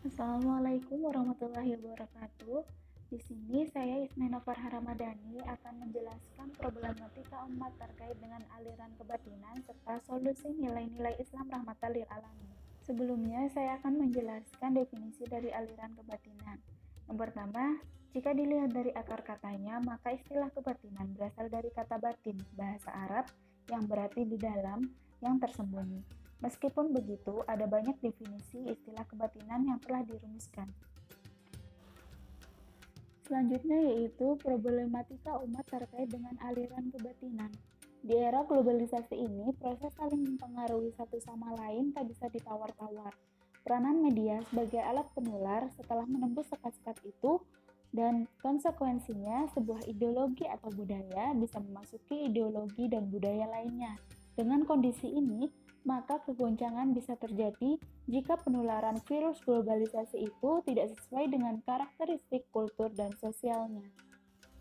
Assalamualaikum warahmatullahi wabarakatuh. Di sini saya Ismena Farha Ramadhani akan menjelaskan problematika umat terkait dengan aliran kebatinan serta solusi nilai-nilai Islam rahmatan lil alamin. Sebelumnya saya akan menjelaskan definisi dari aliran kebatinan. Yang pertama, jika dilihat dari akar katanya, maka istilah kebatinan berasal dari kata batin, bahasa Arab, yang berarti di dalam, yang tersembunyi. Meskipun begitu, ada banyak definisi istilah kebatinan yang telah dirumuskan. Selanjutnya yaitu problematika umat terkait dengan aliran kebatinan. Di era globalisasi ini, proses saling mempengaruhi satu sama lain tak bisa ditawar-tawar. Peranan media sebagai alat penular setelah menembus sekat-sekat itu dan konsekuensinya sebuah ideologi atau budaya bisa memasuki ideologi dan budaya lainnya. Dengan kondisi ini, maka kegoncangan bisa terjadi jika penularan virus globalisasi itu tidak sesuai dengan karakteristik kultur dan sosialnya.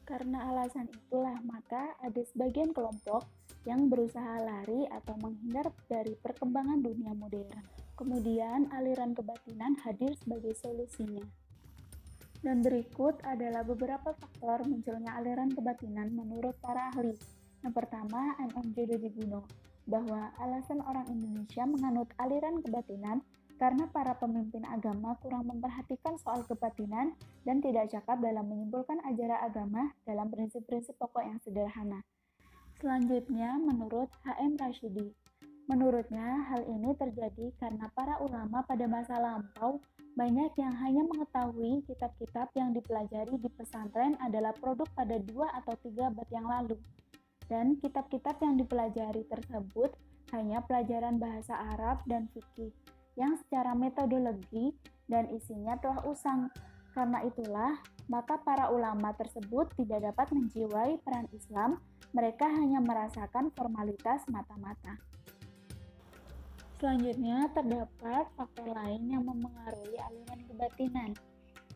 Karena alasan itulah, maka ada sebagian kelompok yang berusaha lari atau menghindar dari perkembangan dunia modern. Kemudian, aliran kebatinan hadir sebagai solusinya. Dan berikut adalah beberapa faktor munculnya aliran kebatinan menurut para ahli. Yang pertama, M.M. Dodi Guno, bahwa alasan orang Indonesia menganut aliran kebatinan karena para pemimpin agama kurang memperhatikan soal kebatinan dan tidak cakap dalam menyimpulkan ajaran agama dalam prinsip-prinsip pokok yang sederhana. Selanjutnya, menurut H.M. Rashidi, menurutnya hal ini terjadi karena para ulama pada masa lampau banyak yang hanya mengetahui kitab-kitab yang dipelajari di pesantren adalah produk pada 2 atau 3 abad yang lalu. Dan kitab-kitab yang dipelajari tersebut hanya pelajaran bahasa Arab dan fikih yang secara metodologi dan isinya telah usang. Karena itulah, maka para ulama tersebut tidak dapat menjiwai peran Islam, mereka hanya merasakan formalitas mata-mata. Selanjutnya, terdapat faktor lain yang memengaruhi aliran kebatinan.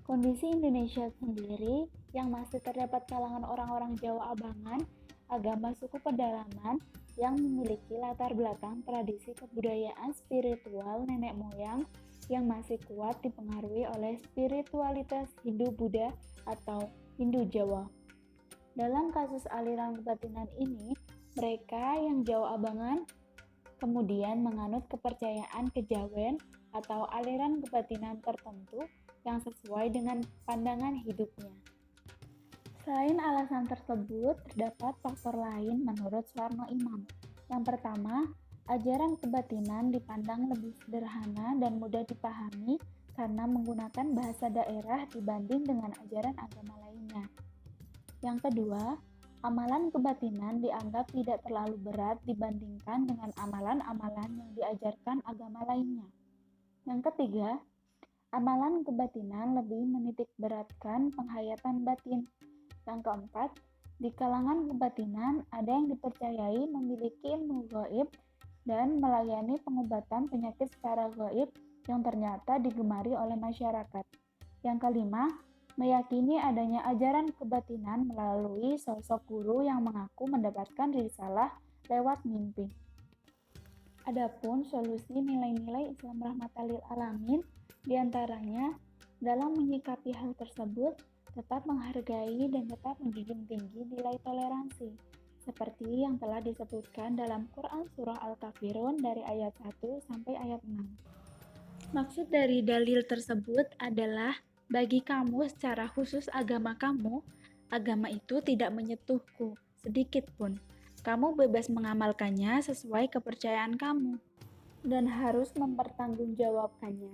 Kondisi Indonesia sendiri yang masih terdapat kalangan orang-orang Jawa Abangan, agama suku pedalaman yang memiliki latar belakang tradisi kebudayaan spiritual nenek moyang yang masih kuat dipengaruhi oleh spiritualitas Hindu-Buddha atau Hindu-Jawa. Dalam kasus aliran kebatinan ini, mereka yang Jawa Abangan kemudian menganut kepercayaan kejawen atau aliran kebatinan tertentu yang sesuai dengan pandangan hidupnya. Selain alasan tersebut, terdapat faktor lain menurut Suwarno Imam. Yang pertama, ajaran kebatinan dipandang lebih sederhana dan mudah dipahami karena menggunakan bahasa daerah dibanding dengan ajaran agama lainnya. Yang kedua, amalan kebatinan dianggap tidak terlalu berat dibandingkan dengan amalan-amalan yang diajarkan agama lainnya. Yang ketiga, amalan kebatinan lebih menitik beratkan penghayatan batin. Yang keempat, di kalangan kebatinan ada yang dipercayai memiliki ilmu gaib dan melayani pengobatan penyakit secara gaib yang ternyata digemari oleh masyarakat. Yang kelima, meyakini adanya ajaran kebatinan melalui sosok guru yang mengaku mendapatkan risalah lewat mimpi. Adapun solusi nilai-nilai Islam rahmatan lil alamin diantaranya dalam menyikapi hal tersebut tetap menghargai dan tetap menjunjung tinggi nilai toleransi, seperti yang telah disebutkan dalam Quran Surah Al-Kafirun dari ayat 1 sampai ayat 6. Maksud dari dalil tersebut adalah, bagi kamu secara khusus agama kamu, agama itu tidak menyentuhku sedikit pun. Kamu bebas mengamalkannya sesuai kepercayaan kamu, dan harus mempertanggungjawabkannya.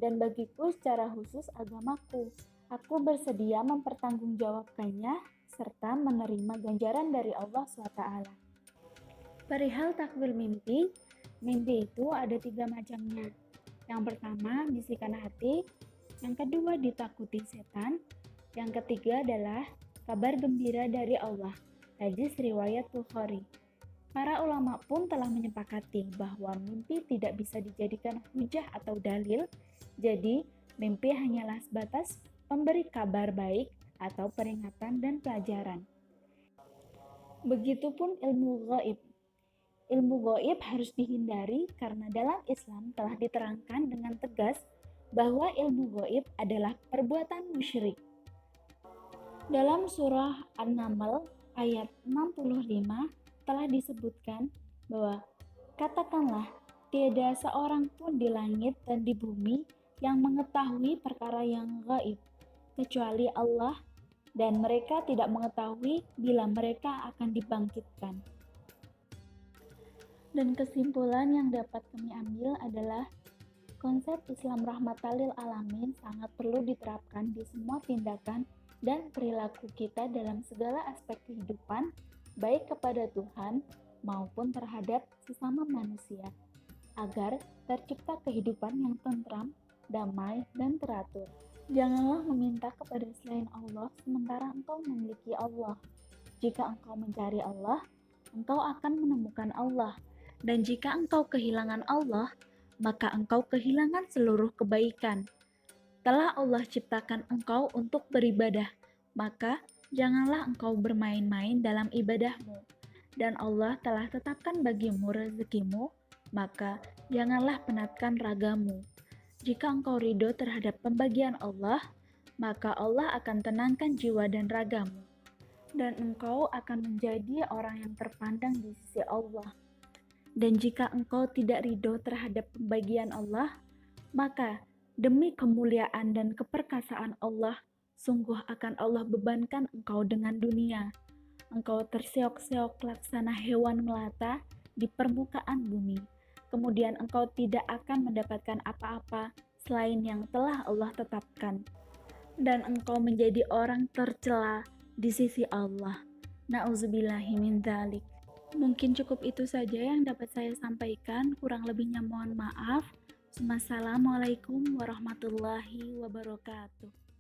Dan bagiku secara khusus agamaku, aku bersedia mempertanggungjawabkannya serta menerima ganjaran dari Allah SWT. Perihal takwil mimpi, mimpi itu ada 3 macamnya. Yang pertama, bisikan hati. Yang kedua, ditakuti setan. Yang ketiga adalah kabar gembira dari Allah. Hadis riwayat Bukhari. Para ulama pun telah menyepakati bahwa mimpi tidak bisa dijadikan hujah atau dalil, jadi mimpi hanyalah sebatas memberi kabar baik atau peringatan dan pelajaran. Begitupun ilmu gaib. Ilmu gaib harus dihindari karena dalam Islam telah diterangkan dengan tegas bahwa ilmu gaib adalah perbuatan musyrik. Dalam surah An-Naml ayat 65 telah disebutkan bahwa katakanlah, tiada seorang pun di langit dan di bumi yang mengetahui perkara yang gaib, kecuali Allah, dan mereka tidak mengetahui bila mereka akan dibangkitkan. Dan kesimpulan yang dapat kami ambil adalah konsep Islam rahmatan lil alamin sangat perlu diterapkan di semua tindakan dan perilaku kita dalam segala aspek kehidupan, baik kepada Tuhan maupun terhadap sesama manusia, agar tercipta kehidupan yang tentram, damai, dan teratur. Janganlah meminta kepada selain Allah sementara engkau memiliki Allah. Jika engkau mencari Allah, engkau akan menemukan Allah. Dan jika engkau kehilangan Allah, maka engkau kehilangan seluruh kebaikan. Telah Allah ciptakan engkau untuk beribadah, maka janganlah engkau bermain-main dalam ibadahmu. Dan Allah telah tetapkan bagimu rezekimu, maka janganlah penatkan ragamu. Jika engkau ridho terhadap pembagian Allah, maka Allah akan tenangkan jiwa dan ragamu. Dan engkau akan menjadi orang yang terpandang di sisi Allah. Dan jika engkau tidak ridho terhadap pembagian Allah, maka demi kemuliaan dan keperkasaan Allah, sungguh akan Allah bebankan engkau dengan dunia. Engkau terseok-seok laksana hewan melata di permukaan bumi. Kemudian engkau tidak akan mendapatkan apa-apa selain yang telah Allah tetapkan. Dan engkau menjadi orang tercela di sisi Allah. Na'udzubillahi min dzalik. Mungkin cukup itu saja yang dapat saya sampaikan. Kurang lebihnya mohon maaf. Wassalamualaikum warahmatullahi wabarakatuh.